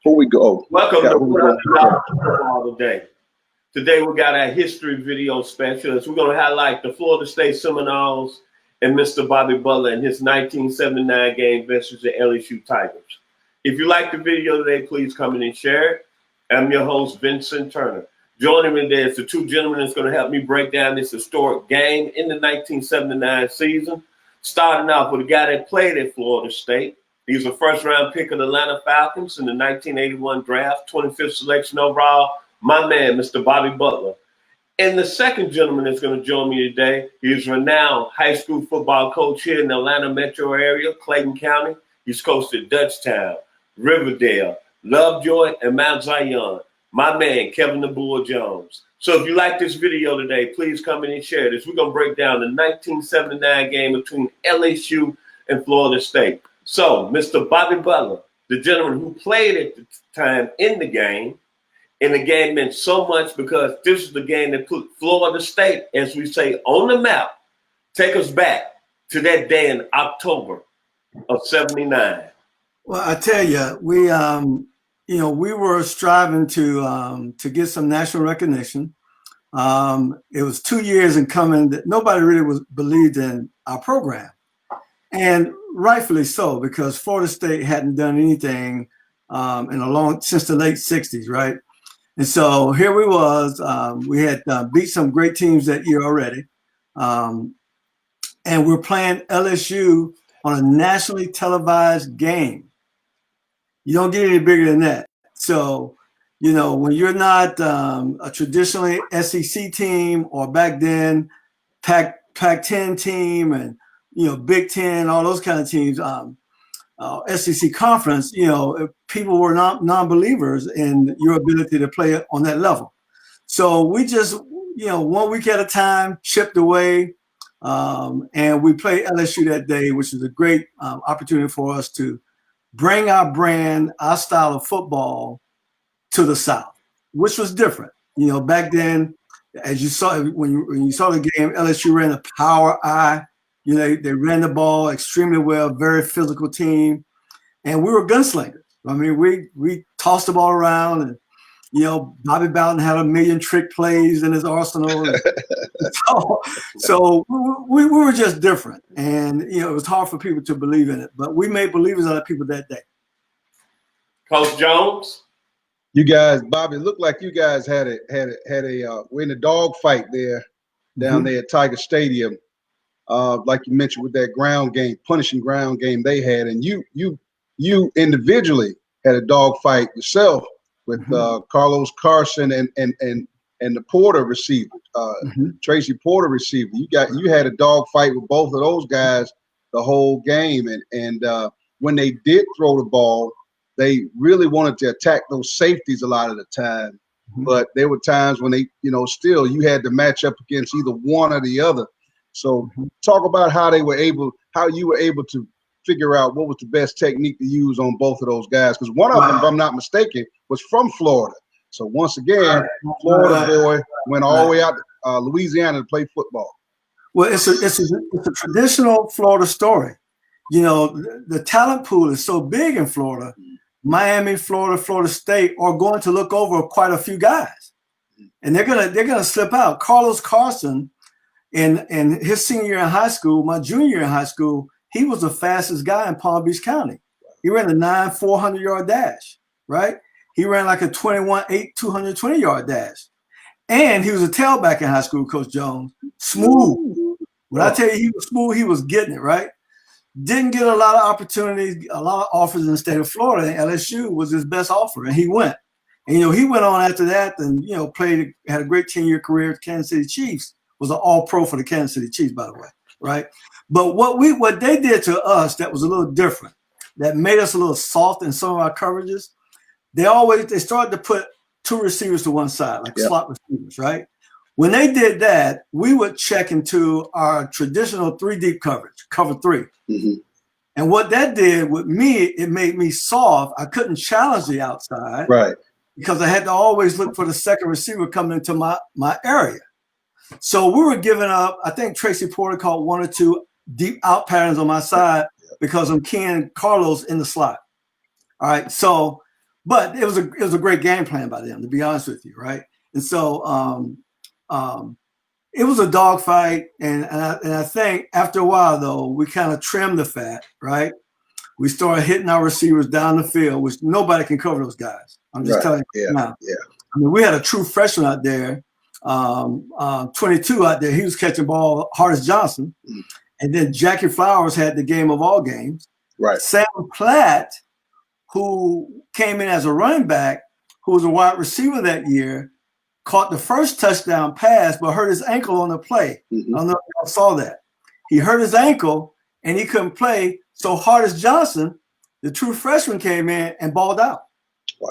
Before we go, Welcome to Football Today. Today we got our history video specialist. We're going to highlight the Florida State Seminoles and Mr. Bobby Butler in his 1979 game versus the LSU Tigers. If you like the video today, please come in and share it. I'm your host, Vincent Turner. Joining me there is the two gentlemen that's going to help me break down this historic game in the 1979 season. Starting off with a guy that played at Florida State. He was a first-round pick of the Atlanta Falcons in the 1981 draft, 25th selection overall. My man, Mr. Bobby Butler. And the second gentleman that's going to join me today, he is renowned high school football coach here in the Atlanta metro area, Clayton County. He's coached at Dutchtown, Riverdale, Lovejoy, and Mount Zion. My man, Kevin the Bull Jones. So if you like this video today, please come in and share this. We're going to break down the 1979 game between LSU and Florida State. So, Mr. Bobby Butler, the gentleman who played at the time in the game, and the game meant so much because this is the game that put Florida State, as we say, on the map. Take us back to that day in October of '79. Well, I tell you, we were striving to get some national recognition. It was 2 years in coming that nobody really believed in our program. And rightfully so, because Florida State hadn't done anything since the late 60s, right? And so here we was, we had beat some great teams that year already. And we're playing LSU on a nationally televised game. You don't get any bigger than that. So, when you're not a traditionally SEC team or back then Pac-10 team and Big Ten, all those kind of teams, SEC conference, people were not non-believers in your ability to play on that level. So we just, 1 week at a time, chipped away, and we played LSU that day, which is a great opportunity for us to bring our brand, our style of football to the South, which was different. Back then, as you saw when you saw the game, LSU ran a power I. They ran the ball extremely well, very physical team, and we were gunslingers. I mean, we tossed the ball around, and Bobby Bowden had a million trick plays in his arsenal. so we were just different, and it was hard for people to believe in it, but we made believers out of people that day. Coach Jones, you guys, Bobby, it looked like you guys had a we're in a dog fight there down there at Tiger Stadium. Like you mentioned with that ground game, punishing ground game they had, and you individually had a dog fight yourself with Carlos Carson and the Porter receiver, Tracy Porter receiver. You had a dog fight with both of those guys the whole game, and when they did throw the ball, they really wanted to attack those safeties a lot of the time, but there were times when they, still you had to match up against either one or the other. So talk about how you were able to figure out what was the best technique to use on both of those guys. Because one of them, if I'm not mistaken, was from Florida. So once again, Florida boy went all the way out to Louisiana to play football. Well, it's a traditional Florida story. The talent pool is so big in Florida. Miami, Florida State are going to look over quite a few guys, and they're gonna slip out. Carlos Carson. In his senior year in high school, my junior year in high school, he was the fastest guy in Palm Beach County. He ran a 400-yard dash, right? He ran like a 21.8 220-yard dash. And he was a tailback in high school, Coach Jones. Smooth. When I tell you he was smooth, he was getting it, right? Didn't get a lot of opportunities, a lot of offers in the state of Florida, and LSU was his best offer, and he went. And, he went on after that and, had a great 10-year career with Kansas City Chiefs. Was an all-pro for the Kansas City Chiefs, by the way, right? But what they did to us that was a little different, that made us a little soft in some of our coverages, they started to put two receivers to one side, like slot receivers, right? When they did that, we would check into our traditional three-deep coverage, cover three. And what that did with me, it made me soft. I couldn't challenge the outside, right? Because I had to always look for the second receiver coming into my area. So we were giving up. I think Tracy Porter caught one or two deep out patterns on my side because I'm keying Carlos in the slot. All right. So but it was a great game plan by them, to be honest with you, right? And so it was a dogfight, and I think after a while though, we kind of trimmed the fat, right? We started hitting our receivers down the field, which nobody can cover those guys. I'm just telling you now. Yeah. I mean, we had a true freshman out there, 22 out there. He was catching ball, Hardest Johnson. And then Jackie Flowers had the game of all games. Right. Sam Platt, who came in as a running back, who was a wide receiver that year, caught the first touchdown pass, but hurt his ankle on the play. I don't know if y'all saw that. He hurt his ankle, and he couldn't play. So Hardest Johnson, the true freshman, came in and balled out. Wow.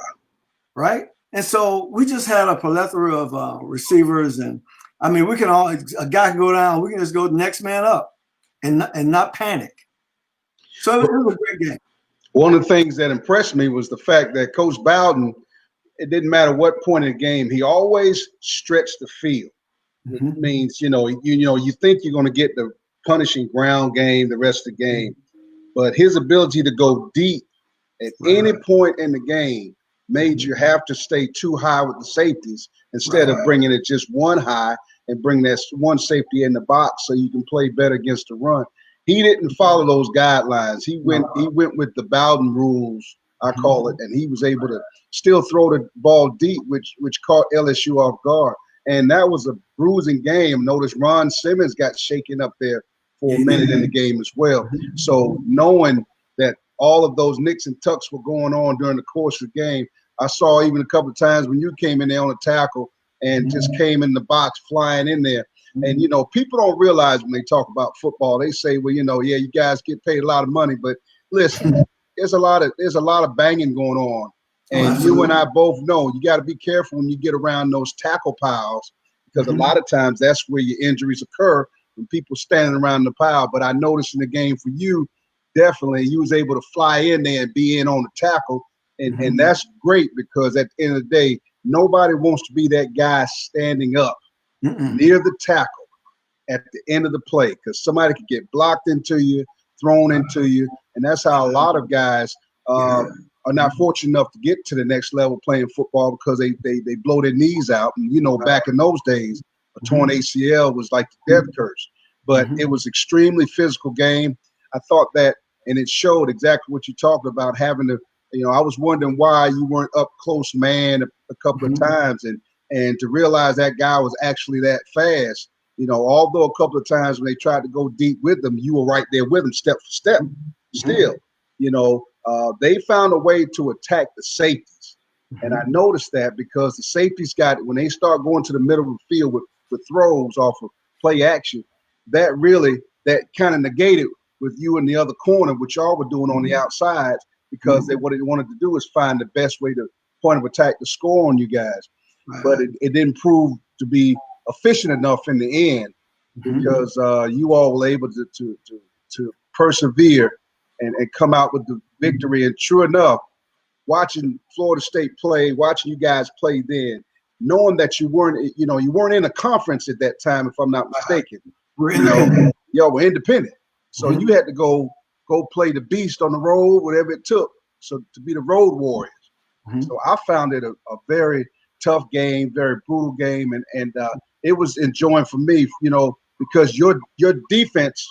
Right? And so we just had a plethora of receivers. And, I mean, a guy can go down. We can just go next man up and not panic. So it was a great game. One of the things that impressed me was the fact that Coach Bowden, it didn't matter what point in the game, he always stretched the field. Which means, you think you're going to get the punishing ground game the rest of the game. But his ability to go deep at any point in the game made you have to stay too high with the safeties instead of bringing it just one high and bring that one safety in the box so you can play better against the run. He didn't follow those guidelines. He went with the Bowden rules, I call it, and he was able to still throw the ball deep, which caught LSU off guard. And that was a bruising game. Notice Ron Simmons got shaken up there for a minute in the game as well. So knowing that all of those nicks and tucks were going on during the course of the game, I saw even a couple of times when you came in there on a tackle and just came in the box flying in there. And, people don't realize when they talk about football, they say, well, yeah, you guys get paid a lot of money. But listen, there's a lot of banging going on. And you and I both know you got to be careful when you get around those tackle piles, because a lot of times that's where your injuries occur, when people standing around the pile. But I noticed in the game for you, definitely you was able to fly in there and be in on the tackle. And that's great, because at the end of the day, nobody wants to be that guy standing up near the tackle at the end of the play, because somebody could get blocked into you, thrown into you. And that's how a lot of guys are not fortunate enough to get to the next level playing football, because they blow their knees out. And, back in those days, a torn ACL was like the death curse. But it was extremely physical game. I thought that, and it showed exactly what you talked about, having to, I was wondering why you weren't up close man a couple of times, and to realize that guy was actually that fast. Although a couple of times when they tried to go deep with him, you were right there with him step for step. Still, they found a way to attack the safeties. And I noticed that because the safeties when they start going to the middle of the field with throws off of play action, that kind of negated with you in the other corner, which y'all were doing on the outside, because what they wanted to do is find the best way to point of attack to score on you guys. But it didn't prove to be efficient enough in the end, because you all were able to persevere and come out with the victory. And true enough, watching Florida State play, watching you guys play then, knowing that you weren't in a conference at that time, if I'm not mistaken. Y'all were independent. So you had to go play the beast on the road, whatever it took, so to be the road warriors. So I found it a very tough game, very brutal game, and it was enjoying for me, because your defense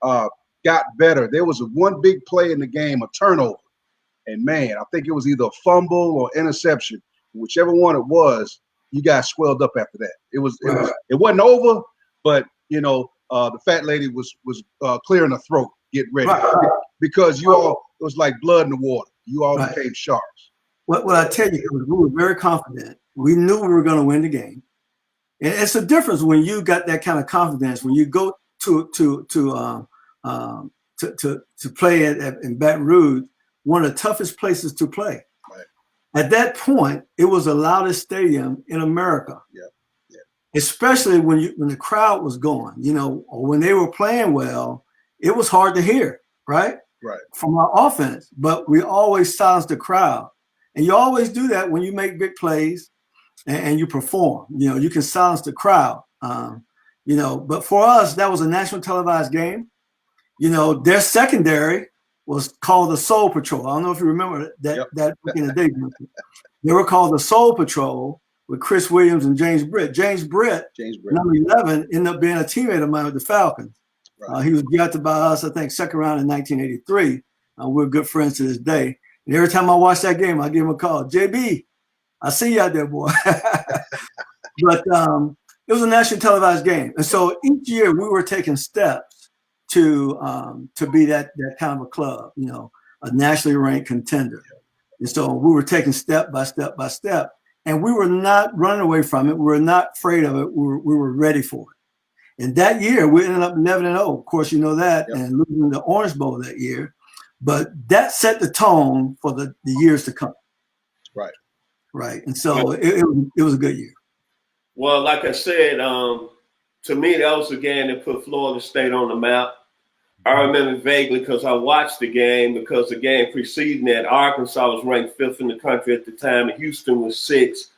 got better. There was one big play in the game, a turnover, and man, I think it was either a fumble or interception, whichever one it was. You guys swelled up after that. It wasn't over, but the fat lady was clearing her throat, getting ready, because you all, it was like blood in the water. You all became sharks. What I tell you, we were very confident. We knew we were going to win the game. And it's a difference when you got that kind of confidence, when you go to play in Baton Rouge, one of the toughest places to play. At that point, it was the loudest stadium in America. Especially when the crowd was going, or when they were playing well, it was hard to hear, right? From our offense. But we always silenced the crowd. And you always do that when you make big plays and you perform. You can silence the crowd. But for us, that was a national televised game. Their secondary was called the Soul Patrol. I don't know if you remember that Yep. that back in the day. They were called the Soul Patrol with Chris Williams and James Britt. James Britt, number 11, ended up being a teammate of mine with the Falcons. Right. He was drafted by us, I think, second round in 1983. We're good friends to this day. And every time I watch that game, I give him a call. JB, I see you out there, boy. But it was a nationally televised game. And so each year we were taking steps to be that kind of a club, you know, a nationally ranked contender. And so we were taking step by step by step. And we were not running away from it. We were not afraid of it. We were ready for it. And that year, we ended up 11-0. Of course, you know that, and losing the Orange Bowl that year. But that set the tone for the years to come. Right. Right. And so it was a good year. Well, like I said, to me, that was the game that put Florida State on the map. I remember vaguely because I watched the game, because the game preceding that, Arkansas was ranked 5th in the country at the time, and Houston was 6th,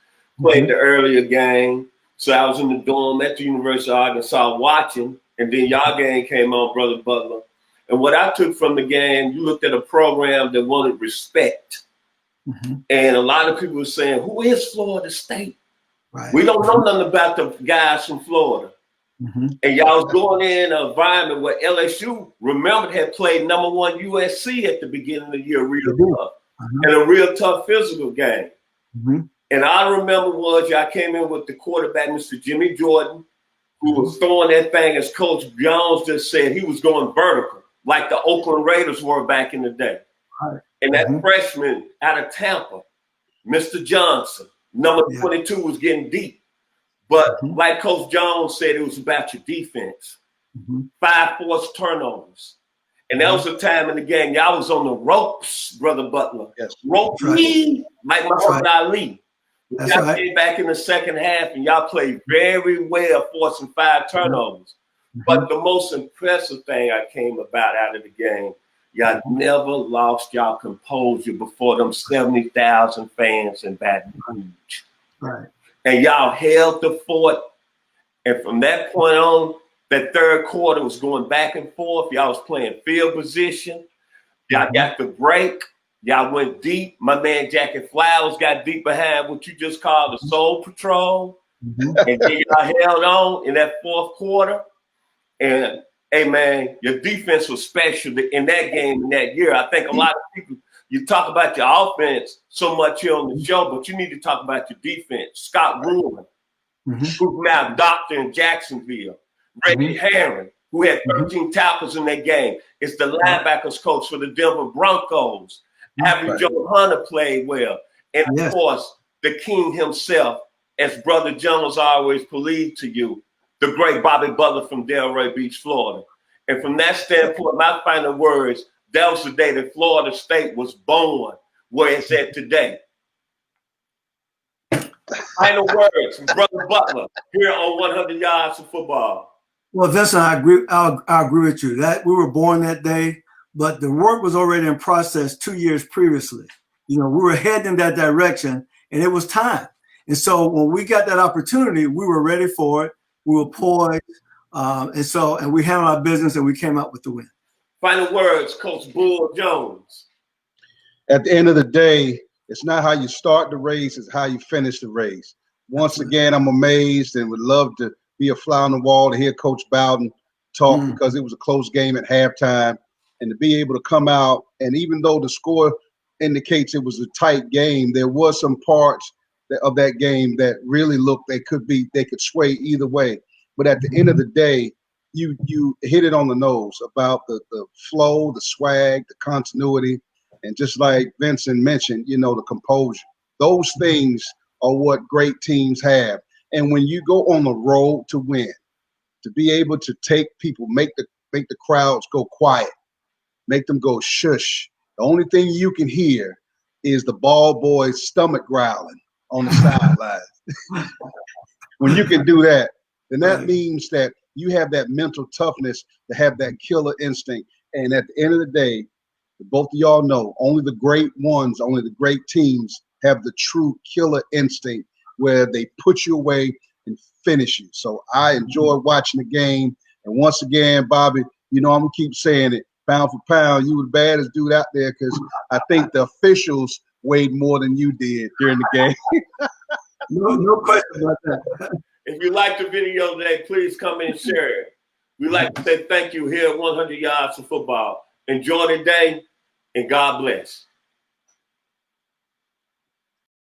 played the earlier game. So I was in the dorm at the University of Arkansas watching, and then y'all game came on, Brother Butler. And what I took from the game, you looked at a program that wanted respect. And a lot of people were saying, who is Florida State? Right. We don't know nothing about the guys from Florida. And y'all was going in an environment where LSU, remember, had played number 1 USC at the beginning of the year, real tough, and a real tough physical game. And I remember y'all came in with the quarterback, Mr. Jimmy Jordan, who was throwing that thing, as Coach Jones just said, he was going vertical, like the Oakland Raiders were back in the day. And that freshman out of Tampa, Mr. Johnson, number 22, was getting deep. But like Coach Jones said, it was about your defense. 5 forced turnovers. And that was the time in the game. Y'all was on the ropes, Brother Butler. Ropes, like Muhammad Ali. Y'all came back in the second half, and y'all played very well, forcing 5 turnovers. But the most impressive thing I came about out of the game, y'all never lost y'all composure before them 70,000 fans in Baton Rouge. Right. And y'all held the fort. And from that point on, that third quarter was going back and forth. Y'all was playing field position. Y'all got the break. Y'all went deep. My man Jackie Flowers got deep behind what you just called the Soul Patrol. And then y'all held on in that fourth quarter. And, hey, man, your defense was special in that game in that year. I think a lot of people, you talk about your offense so much here on the show, but you need to talk about your defense. Scott Ruhlin, who's now doctor in Jacksonville. Reggie Herring, who had 13 tackles in that game, is the linebackers coach for the Denver Broncos. Avery Joe Hunter played well. And, of course, the king himself, as Brother Jones always believed to you, the great Bobby Butler from Delray Beach, Florida. And from that standpoint, my final words, that was the day that Florida State was born where it's at today. Final words from Brother Butler here on 100 Yards of Football. Well, Vincent, I agree with you. That we were born that day, but the work was already in process 2 years previously. You know, we were heading in that direction, and it was time. And so when we got that opportunity, we were ready for it. We were poised, and we handled our business, and we came out with the win. Final words, Coach Bull Jones. At the end of the day, it's not how you start the race, it's how you finish the race. Once again, I'm amazed and would love to be a fly on the wall to hear Coach Bowden talk because it was a close game at halftime. And to be able to come out, and even though the score indicates it was a tight game, there was some parts of that game that really looked they could sway either way. But at the end of the day, you hit it on the nose about the flow, the swag, the continuity, and just like Vincent mentioned, you know, the composure. Those things are what great teams have. And when you go on the road to win, to be able to take people, make the crowds go quiet, make them go shush. The only thing you can hear is the ball boy's stomach growling on the sidelines. When you can do that, then that means that you have that mental toughness to have that killer instinct. And at the end of the day, both of y'all know only the great ones, only the great teams have the true killer instinct where they put you away and finish you. So I enjoyed watching the game. And once again, Bobby, you know, I'm going to keep saying it. pound for pound, you were the baddest dude out there because I think the officials weighed more than you did during the game. No question about that. If you like the video today, please come and share it. We'd like to say thank you here at 100 Yards of Football. Enjoy the day, and God bless.